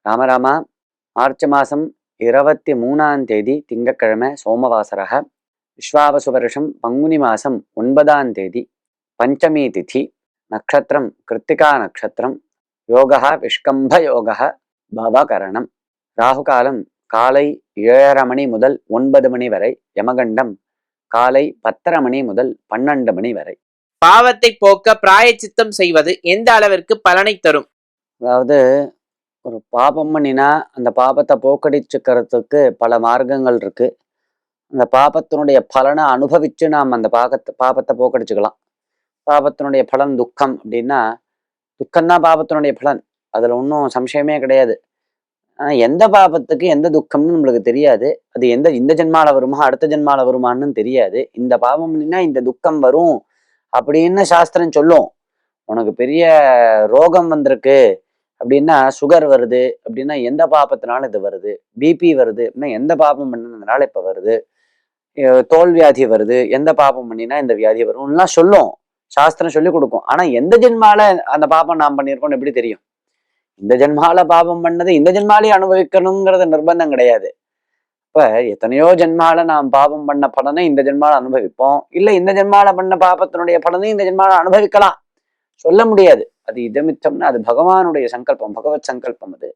ராமராமா, March மாதம் 23ஆம் தேதி திங்கட்கிழமை சோமவாசரக விஸ்வாவசு வருஷம் பங்குனி மாதம் 9ஆம் தேதி பஞ்சமி திதி நட்சத்திரம் கிருத்திகா நட்சத்திரம் யோகா விஷ்கம்ப யோகா பவகரணம் ராகுகாலம் காலை 7:30 மணி முதல் 9 மணி வரை யமகண்டம் காலை 10:30 மணி முதல் 12 மணி வரை. பாவத்தை போக்க பிராயச்சித்தம் செய்வது எந்த அளவிற்கு பலனை தரும்? அதாவது ஒரு பாபம் பண்ணினா அந்த பாபத்தை போக்கடிச்சுக்கிறதுக்கு பல மார்க்கங்கள் இருக்கு. அந்த பாபத்தினுடைய பலனை அனுபவிச்சு நாம் அந்த பாபத்தை போக்கடிச்சுக்கலாம். பாபத்தினுடைய பலன் துக்கம் அப்படின்னா துக்கம்தான் பாபத்தினுடைய பலன், அதுல ஒன்றும் சம்சயமே கிடையாது. ஆனா எந்த பாபத்துக்கு எந்த துக்கம்னு நம்மளுக்கு தெரியாது. அது இந்த ஜென்மால வருமா அடுத்த ஜென்மால வருமானு தெரியாது. இந்த பாபம் பண்ணினா இந்த துக்கம் வரும் அப்படின்னு சாஸ்திரம் சொல்லும். உனக்கு பெரிய ரோகம் வந்திருக்கு அப்படின்னா, சுகர் வருது அப்படின்னா எந்த பாபத்தினால இது வருது, பிபி வருது அப்படின்னா எந்த பாபம் பண்ணதுனால இப்ப வருது, தோல் வியாதி வருது எந்த பாபம் பண்ணினா இந்த வியாதி வரும்லாம் சொல்லும், சாஸ்திரம் சொல்லி கொடுக்கும். ஆனா எந்த ஜென்மால அந்த பாபம் நாம் பண்ணியிருக்கோம்னு எப்படி தெரியும்? இந்த ஜென்மால பாபம் பண்ணது இந்த ஜென்மாலே அனுபவிக்கணுங்கிறது நிர்பந்தம் கிடையாது. இப்ப எத்தனையோ ஜென்மால நாம் பாபம் பண்ண பலனை இந்த ஜென்மால அனுபவிப்போம், இல்ல இந்த ஜென்மால பண்ண பாபத்தினுடைய பலனை இந்த ஜென்மால அனுபவிக்கலாம், சொல்ல முடியாது. அது இதமித்தம்னா அது பகவானுடைய சங்கல்பம், பகவத் சங்கல்பம். அது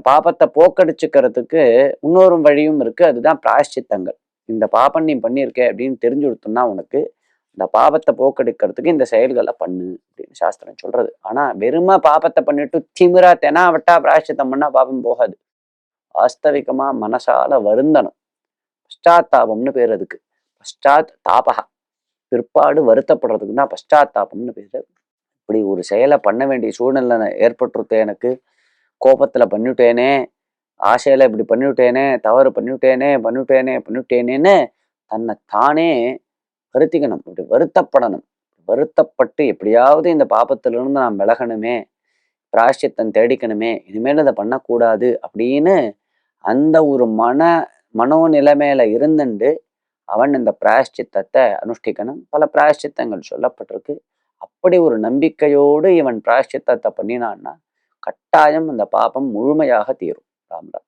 பாபத்தை போக்கடிச்சுக்கிறதுக்கு இன்னொரு வழியும் இருக்கு, அதுதான் பிராயஷ்சித்தங்கள். இந்த பாபம் நீ பண்ணியிருக்க அப்படின்னு தெரிஞ்சு கொடுத்தோம்னா உனக்கு இந்த பாபத்தை போக்கெடுக்கிறதுக்கு இந்த செயல்களை பண்ணு அப்படின்னு சாஸ்திரம் சொல்றது. ஆனா வெறும பாபத்தை பண்ணிட்டு திமிரா தெனாவட்டா பிராயஷ்சித்தம் பண்ணா பாபம் போகாது. வாஸ்தவிகமா மனசால வருந்தணும். பஷ்டாத்தாபம்னு பேர் அதுக்கு. பஷ்டாத் தாபகா, பிற்பாடு வருத்தப்படுறதுக்கு தான் பஷ்டாத்தாபம்னு பேரு. இப்படி ஒரு செயலை பண்ண வேண்டிய சூழ்நிலை ஏற்பட்டுருத்தே, எனக்கு கோபத்துல பண்ணிவிட்டேனே, ஆசையில இப்படி பண்ணிவிட்டேனே, தவறு பண்ணிவிட்டேனேன்னு தன்னை தானே வருத்திக்கணும். இப்படி வருத்தப்படணும். வருத்தப்பட்டு எப்படியாவது இந்த பாபத்திலிருந்து நாம் விலகணுமே, பிராயஷ்சித்தம் தேடிக்கணுமே, இனிமேல் அதை பண்ணக்கூடாது அப்படின்னு அந்த ஒரு மனோநிலைமையில இருந்துண்டு அவன் இந்த பிராயஷ்சித்தத்தை அனுஷ்டிக்கணும். பல பிராயஷ்சித்தங்கள் சொல்லப்பட்டிருக்கு. அப்படி ஒரு நம்பிக்கையோடு இவன் பிராயஷ்சித்தத்தை பண்ணினான்னா கட்டாயம் அந்த பாபம் முழுமையாக தீரும். ராம்ராம்.